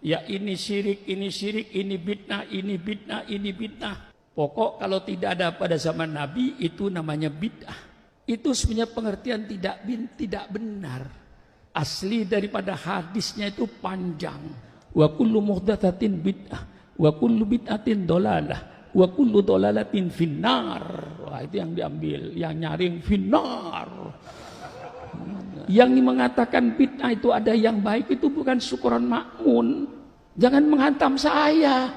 Ya ini syirik, ini bid'ah, ini bid'ah, ini bid'ah. Pokok kalau tidak ada pada zaman Nabi itu namanya bid'ah. Itu sebenarnya pengertian tidak benar. Asli daripada hadisnya itu panjang. Wa kullu muhdatsatin bid'ah, wa kullu bid'atin dolalah, wa kullu dolalatin finnar. Wah, itu yang diambil, yang nyaring finnar. Yang mengatakan bid'ah itu ada yang baik itu bukan Syukron Ma'mun. Jangan menghantam saya.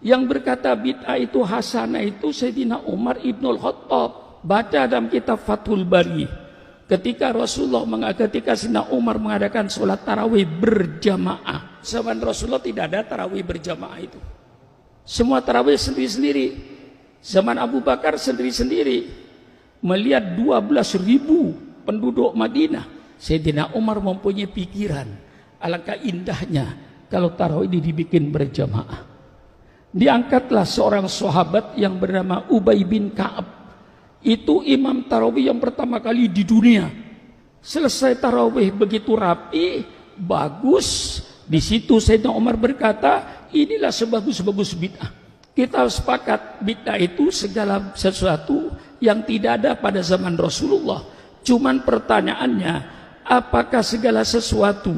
Yang berkata bid'ah itu hasanah itu Sayyidina Umar Ibnul Khattab. Baca dalam kitab Fathul Bari. Ketika Sayyidina Umar mengadakan sholat tarawih berjamaah. Zaman Rasulullah tidak ada tarawih berjamaah itu. Semua tarawih sendiri-sendiri. Zaman Abu Bakar sendiri-sendiri. Melihat 12.000 penduduk Madinah. Sayyidina Umar mempunyai pikiran, alangkah indahnya kalau tarawih ini dibikin berjamaah. Diangkatlah seorang sahabat yang bernama Ubay bin Ka'ab. Itu imam tarawih yang pertama kali di dunia. Selesai tarawih begitu rapi, bagus. Di situ Sayyidina Umar berkata, inilah sebagus-bagus bid'ah. Kita sepakat bid'ah itu segala sesuatu yang tidak ada pada zaman Rasulullah. Cuman pertanyaannya, apakah segala sesuatu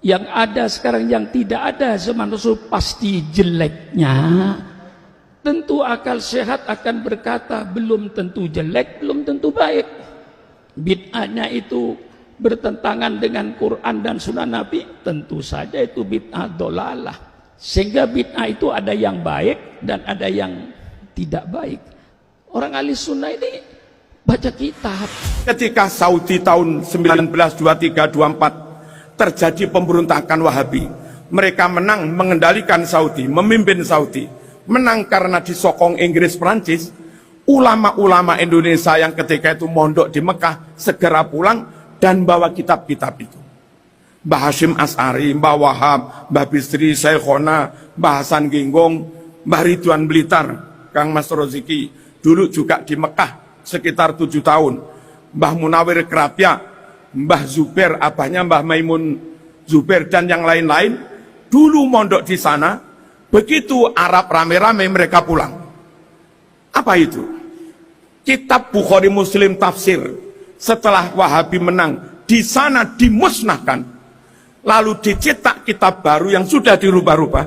yang ada sekarang yang tidak ada zaman Rasul pasti jeleknya? Tentu akal sehat akan berkata belum tentu jelek, belum tentu baik. Bid'ahnya itu bertentangan dengan Quran dan Sunnah Nabi, tentu saja itu bid'ah dolalah. Sehingga bid'ah itu ada yang baik dan ada yang tidak baik. Orang ahli sunnah ini baca kitab. Ketika Saudi tahun 1923-24 terjadi pemberontakan Wahabi, mereka menang mengendalikan Saudi, memimpin Saudi, menang karena disokong Inggris Perancis. Ulama-ulama Indonesia yang ketika itu mondok di Mekah segera pulang dan bawa kitab-kitab itu. Mbah Hashim As'ari, Mbah Wahab, Mbah Bisri, Syekhona, Mbah Hasan Ginggong, Mbah Ridwan Blitar, Kang Mas Roziki, dulu juga di Mekah sekitar 7 tahun. Mbah Munawir Kerapia, Mbah Zubair, abahnya Mbah Maimun Zubair dan yang lain-lain dulu mondok di sana. Begitu Arab rame-rame mereka pulang. Apa itu? Kitab Bukhari Muslim tafsir setelah Wahabi menang di sana dimusnahkan. Lalu dicetak kitab baru yang sudah dirubah-rubah.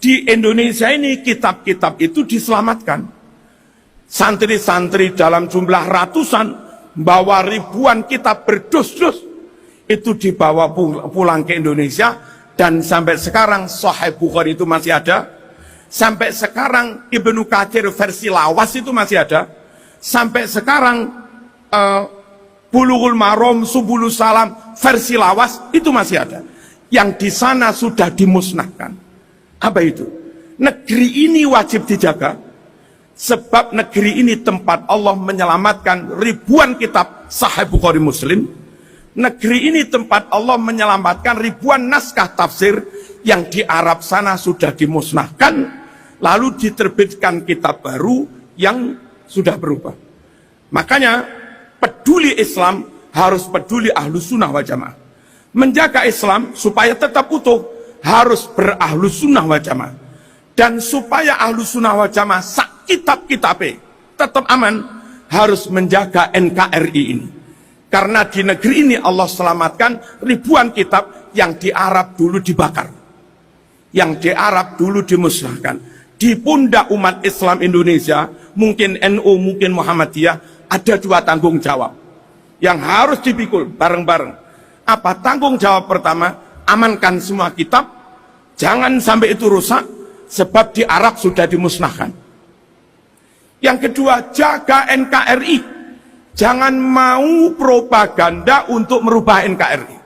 Di Indonesia ini kitab-kitab itu diselamatkan. Santri-santri dalam jumlah ratusan bawa ribuan kitab berdus-dus itu dibawa pulang ke Indonesia, dan sampai sekarang Sahih Bukhari itu masih ada, sampai sekarang Ibnu Katsir versi lawas itu masih ada, sampai sekarang Bulughul Maram, Subulus Salam versi lawas itu masih ada. Yang di sana sudah dimusnahkan. Apa itu? Negeri ini wajib dijaga. Sebab negeri ini tempat Allah menyelamatkan ribuan kitab Sahih Bukhari Muslim. Negeri ini tempat Allah menyelamatkan ribuan naskah tafsir yang di Arab sana sudah dimusnahkan, lalu diterbitkan kitab baru yang sudah berubah. Makanya peduli Islam harus peduli Ahlus Sunnah wal Jamaah. Menjaga Islam supaya tetap utuh harus berahlus sunnah wal Jamaah. Dan supaya Ahlus Sunnah wal Jamaah kitab-kitabnya tetap aman, harus menjaga NKRI ini. Karena di negeri ini Allah selamatkan ribuan kitab yang di Arab dulu dibakar, yang di Arab dulu dimusnahkan. Di pundak umat Islam Indonesia, mungkin NU, mungkin Muhammadiyah, ada 2 tanggung jawab yang harus dipikul bareng-bareng. Apa tanggung jawab pertama? Amankan semua kitab, jangan sampai itu rusak, sebab di Arab sudah dimusnahkan. Yang kedua, jaga NKRI. Jangan mau propaganda untuk merubah NKRI.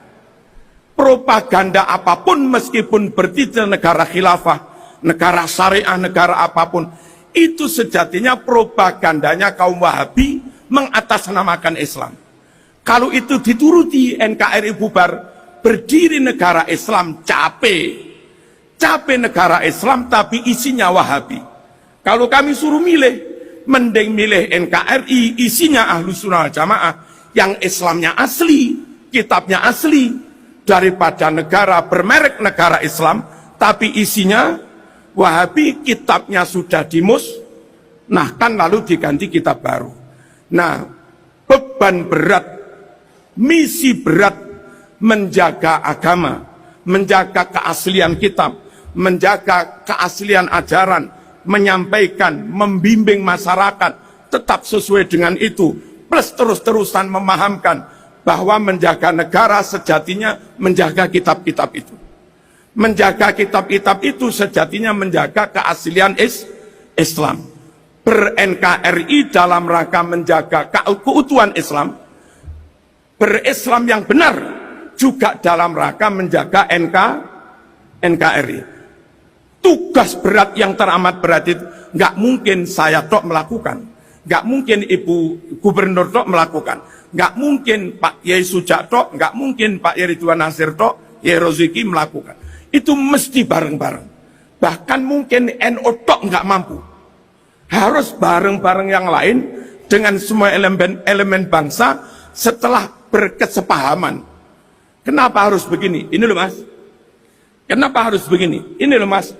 Propaganda apapun, meskipun bertitel negara khilafah, negara syariah, negara apapun, itu sejatinya propagandanya kaum Wahabi mengatasnamakan Islam. Kalau itu dituruti, NKRI bubar, berdiri negara Islam, capek negara Islam tapi isinya Wahabi. Kalau kami suruh milih, mending milih NKRI, isinya Ahlus Sunnah wal Jamaah, yang Islamnya asli, kitabnya asli, daripada negara bermerek negara Islam, tapi isinya Wahabi, kitabnya sudah dimusnahkan lalu diganti kitab baru. Nah, beban berat, misi berat menjaga agama, menjaga keaslian kitab, menjaga keaslian ajaran, menyampaikan, membimbing masyarakat tetap sesuai dengan itu, plus terus-terusan memahamkan bahwa menjaga negara sejatinya menjaga kitab-kitab itu. Menjaga kitab-kitab itu sejatinya menjaga keaslian Islam. Ber-NKRI dalam rangka menjaga keutuhan Islam, berislam yang benar juga dalam rangka menjaga NKRI. Tugas berat yang teramat berat itu nggak mungkin saya tok melakukan, nggak mungkin Ibu Gubernur tok melakukan, nggak mungkin Pak Yai Sujak tok, nggak mungkin Pak Yai Ridwan Nasir tok, Yai Roziki melakukan. Itu mesti bareng-bareng. Bahkan mungkin NU tok nggak mampu. Harus bareng-bareng yang lain dengan semua elemen bangsa setelah berkesepahaman. Kenapa harus begini? Ini loh Mas. Kenapa harus begini? Ini loh Mas.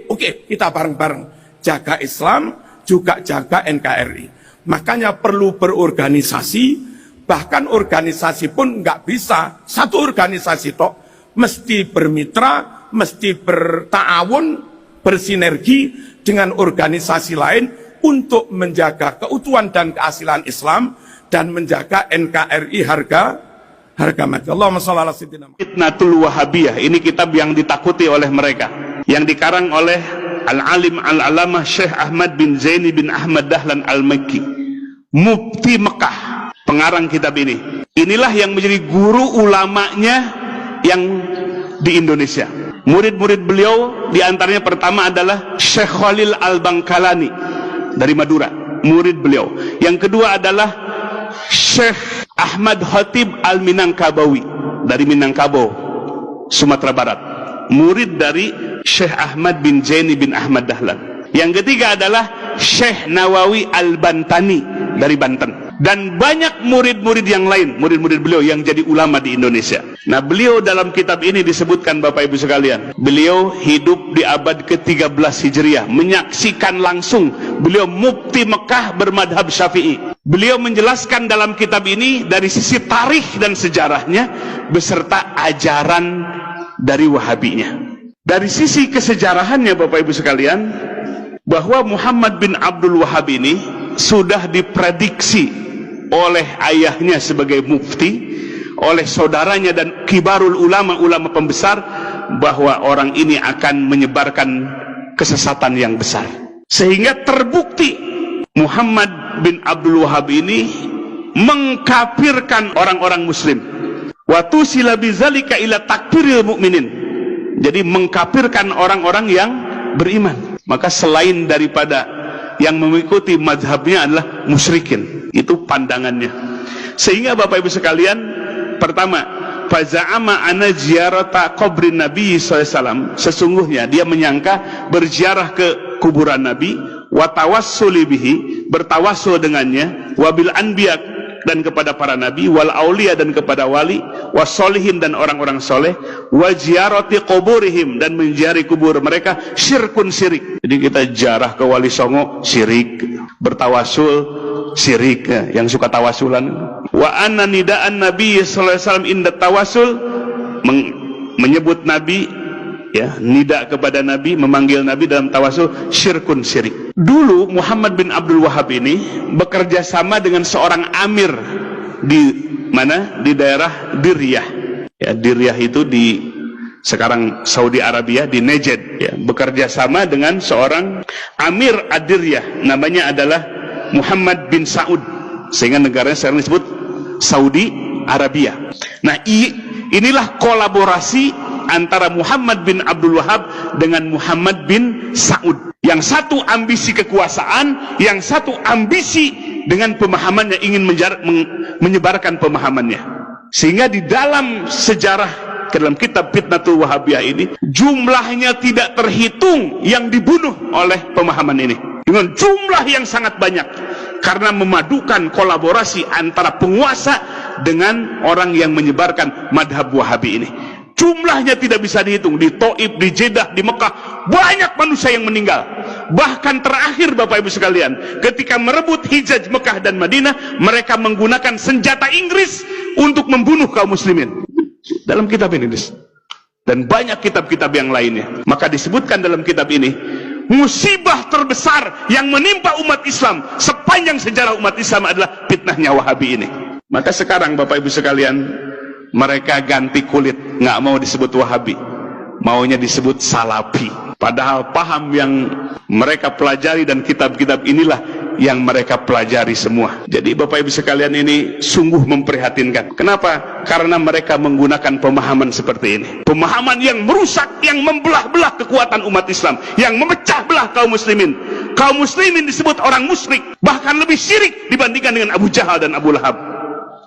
Oke, kita bareng-bareng. Jaga Islam, juga jaga NKRI. Makanya perlu berorganisasi, bahkan organisasi pun nggak bisa. Satu organisasi tok, mesti bermitra, mesti berta'awun, bersinergi dengan organisasi lain untuk menjaga keutuhan dan keaslian Islam dan menjaga NKRI harga mati. Allahumma shalli ala sayyidina Muhammad. Fitnatul Wahabiyah, ini kitab yang ditakuti oleh mereka, yang dikarang oleh Al-Alim Al-Alamah Syekh Ahmad bin Zaini bin Ahmad Dahlan Al-Makki, Mufti Mekah, pengarang kitab ini. Inilah yang menjadi guru ulamanya yang di Indonesia. Murid-murid beliau diantaranya pertama adalah Syekh Khalil Al-Bangkalani dari Madura, murid beliau. Yang kedua adalah Syekh Ahmad Khatib Al-Minangkabawi dari Minangkabau, Sumatera Barat, murid dari Syekh Ahmad bin Zaini bin Ahmad Dahlan. Yang ketiga adalah Syekh Nawawi Al-Bantani dari Banten. Dan banyak murid-murid yang lain, murid-murid beliau yang jadi ulama di Indonesia. Nah, beliau dalam kitab ini disebutkan Bapak Ibu sekalian, beliau hidup di abad ke-13 Hijriah, menyaksikan langsung beliau mufti Mekah bermadhab Syafi'i. Beliau menjelaskan dalam kitab ini dari sisi tarikh dan sejarahnya beserta ajaran dari Wahabinya. Dari sisi kesejarahannya Bapak Ibu sekalian, bahwa Muhammad bin Abdul Wahab ini sudah diprediksi oleh ayahnya sebagai mufti, oleh saudaranya dan kibarul ulama pembesar, bahwa orang ini akan menyebarkan kesesatan yang besar. Sehingga terbukti Muhammad bin Abdul Wahab ini mengkafirkan orang-orang muslim. Wa tusila bizalika ila takfiril mukminin. Jadi mengkafirkan orang-orang yang beriman. Maka selain daripada yang mengikuti mazhabnya adalah musyrikin. Itu pandangannya. Sehingga Bapak Ibu sekalian, pertama, faza'ama ana ziyarata qabrin Nabi SAW, sesungguhnya dia menyangka berziarah ke kuburan Nabi, wa tawassuli bihi, bertawassul dengannya, wabil anbiya, dan kepada para nabi, wal aulia, dan kepada wali, wasolihin, dan orang-orang soleh, wa ziyarati quburihim, dan menziarahi kubur mereka, syirkun syirik. Jadi kita ziarah ke Wali Songo syirik, bertawasul syirik, yang suka tawasulan. Wa anna nidaan Nabi sallallahu alaihi wasallam inda tawasul, menyebut nabi, ya, nida kepada nabi, memanggil nabi dalam tawasul, syirkun syirik. Dulu Muhammad bin Abdul Wahab ini bekerja sama dengan seorang amir di mana? Di daerah Diryah. Ya, Diryah itu di sekarang Saudi Arabia, di Najd, ya, bekerja sama dengan seorang amir Ad-Diryah, namanya adalah Muhammad bin Saud, sehingga negaranya sekarang disebut Saudi Arabia. Nah, inilah kolaborasi antara Muhammad bin Abdul Wahab dengan Muhammad bin Saud. Yang satu ambisi kekuasaan, yang satu ambisi dengan pemahamannya, ingin menyebarkan pemahamannya. Sehingga di dalam sejarah, ke dalam kitab Fitnatul Wahabiyah ini, jumlahnya tidak terhitung yang dibunuh oleh pemahaman ini, dengan jumlah yang sangat banyak, karena memadukan kolaborasi antara penguasa dengan orang yang menyebarkan madhab Wahabi ini. Jumlahnya tidak bisa dihitung. Di Taif, di Jeddah, di Mekah, banyak manusia yang meninggal. Bahkan terakhir Bapak Ibu sekalian, ketika merebut Hijaz Mekah dan Madinah, mereka menggunakan senjata Inggris untuk membunuh kaum muslimin. Dalam kitab ini, dan banyak kitab-kitab yang lainnya. Maka disebutkan dalam kitab ini, musibah terbesar yang menimpa umat Islam sepanjang sejarah umat Islam adalah fitnahnya Wahabi ini. Maka sekarang Bapak Ibu sekalian, mereka ganti kulit, nggak mau disebut Wahabi, maunya disebut Salafi. Padahal paham yang mereka pelajari dan kitab-kitab inilah yang mereka pelajari semua. Jadi Bapak Ibu sekalian, ini sungguh memprihatinkan. Kenapa? Karena mereka menggunakan pemahaman seperti ini. Pemahaman yang merusak, yang membelah-belah kekuatan umat Islam, yang memecah belah kaum muslimin. Kaum muslimin disebut orang musyrik, bahkan lebih syirik dibandingkan dengan Abu Jahal dan Abu Lahab.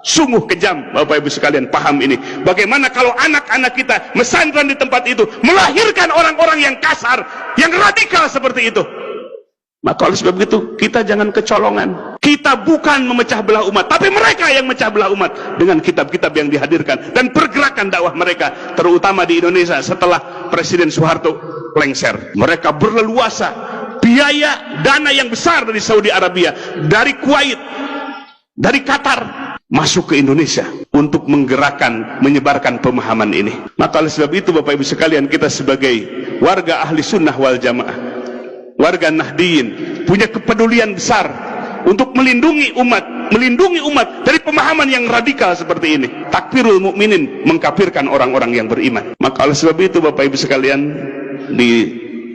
Sungguh kejam Bapak Ibu sekalian paham ini. Bagaimana kalau anak-anak kita mesantren di tempat itu melahirkan orang-orang yang kasar, yang radikal seperti itu. Maka oleh sebab itu kita jangan kecolongan. Kita bukan memecah belah umat, tapi mereka yang memecah belah umat dengan kitab-kitab yang dihadirkan dan pergerakan dakwah mereka, terutama di Indonesia setelah Presiden Soeharto lengser. Mereka berleluasa, biaya dana yang besar dari Saudi Arabia, dari Kuwait, dari Qatar masuk ke Indonesia untuk menggerakkan, menyebarkan pemahaman ini. Maka oleh sebab itu Bapak Ibu sekalian, kita sebagai warga ahli sunnah wal jamaah, warga Nahdiyin, punya kepedulian besar untuk melindungi umat dari pemahaman yang radikal seperti ini. Takfirul mukminin, mengkafirkan orang-orang yang beriman. Maka oleh sebab itu Bapak Ibu sekalian, di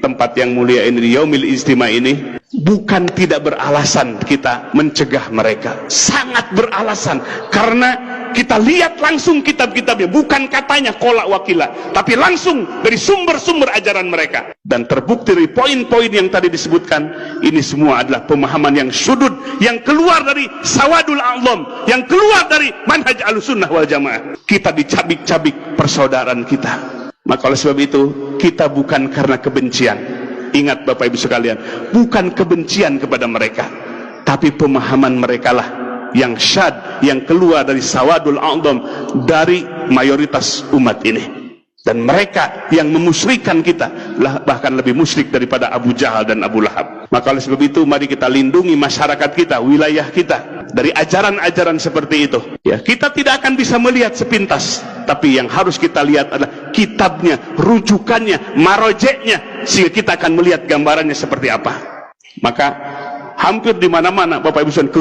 tempat yang mulia ini, di Yaumil Ijtima ini, bukan tidak beralasan kita mencegah mereka, sangat beralasan, karena kita lihat langsung kitab-kitabnya, bukan katanya kolak wakila, tapi langsung dari sumber-sumber ajaran mereka. Dan terbukti dari poin-poin yang tadi disebutkan, ini semua adalah pemahaman yang sudut, yang keluar dari sawadul a'lam, yang keluar dari manhaj Ahlussunnah wal Jamaah. Kita dicabik-cabik persaudaraan kita. Maka oleh sebab itu, kita bukan karena kebencian. Ingat Bapak Ibu sekalian, bukan kebencian kepada mereka, tapi pemahaman mereka lah yang syad, yang keluar dari sawadul a'dham, dari mayoritas umat ini. Dan mereka yang memusyrikan kita lah, bahkan lebih musyrik daripada Abu Jahal dan Abu Lahab. Maka oleh sebab itu, mari kita lindungi masyarakat kita, wilayah kita dari ajaran-ajaran seperti itu. Ya, kita tidak akan bisa melihat sepintas, tapi yang harus kita lihat adalah kitabnya, rujukannya, marojeknya, sehingga kita akan melihat gambarannya seperti apa. Maka hampir di mana-mana Bapak Ibu sekalian,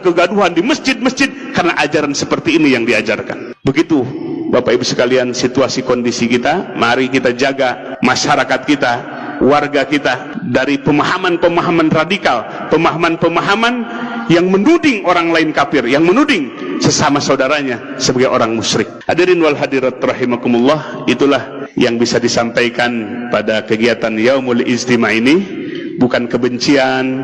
kegaduhan di masjid-masjid karena ajaran seperti ini yang diajarkan. Begitu Bapak Ibu sekalian situasi kondisi kita. Mari kita jaga masyarakat kita, warga kita dari pemahaman-pemahaman radikal, pemahaman-pemahaman yang menuding orang lain kafir, yang menuding sesama saudaranya sebagai orang musyrik. Hadirin wal hadirat rahimakumullah, itulah yang bisa disampaikan pada kegiatan Yaumul Ijtima ini. Bukan kebencian,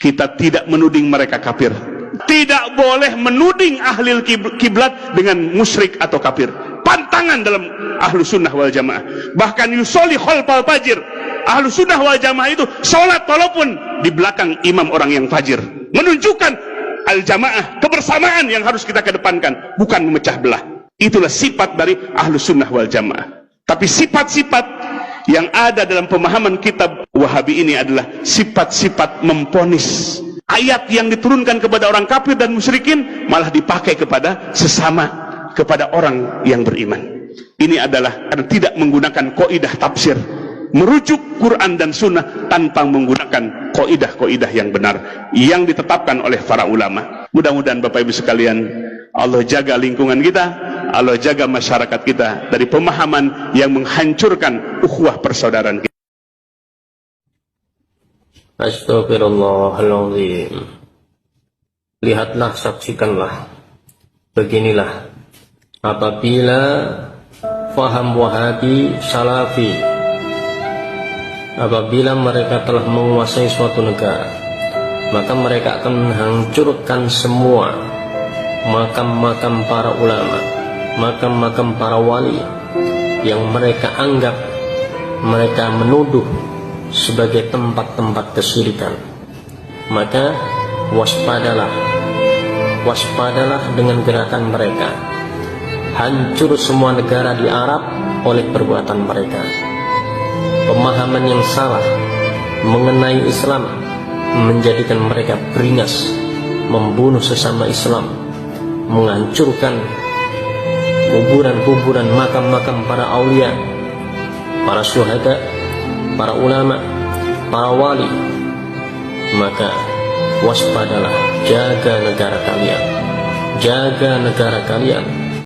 kita tidak menuding mereka kafir. Tidak boleh menuding ahli kiblat dengan musyrik atau kafir. Pantangan dalam Ahlussunnah wal Jamaah. Bahkan yusolli khalfal fajir. Ahlussunnah wal Jamaah itu sholat walaupun di belakang imam orang yang fajir. Menunjukkan al-jamaah, kebersamaan yang harus kita kedepankan, bukan memecah belah. Itulah sifat dari Ahlussunnah wal Jamaah. Tapi sifat-sifat yang ada dalam pemahaman kitab Wahabi ini adalah sifat-sifat memponis. Ayat yang diturunkan kepada orang kafir dan musyrikin malah dipakai kepada sesama, kepada orang yang beriman. Ini adalah karena tidak menggunakan kaidah tafsir, merujuk Quran dan Sunnah tanpa menggunakan kaidah-kaidah yang benar yang ditetapkan oleh para ulama. Mudah-mudahan Bapak Ibu sekalian, Allah jaga lingkungan kita, Allah jaga masyarakat kita dari pemahaman yang menghancurkan ukhuwah persaudaraan kita. Astagfirullahaladzim. Lihatlah, saksikanlah. Beginilah, apabila faham Wahabi, Salafi, apabila mereka telah menguasai suatu negara, maka mereka akan menghancurkan semua makam-makam para ulama, makam-makam para wali yang mereka anggap, mereka menuduh sebagai tempat-tempat kesyirikan. Maka waspadalah dengan gerakan mereka. Hancur semua negara di Arab, oleh perbuatan mereka. Pemahaman yang salah mengenai Islam menjadikan mereka beringas, membunuh sesama Islam, menghancurkan kuburan-kuburan, makam-makam para aulia, para syuhada, para ulama, para wali. Maka waspadalah, jaga negara kalian, jaga negara kalian,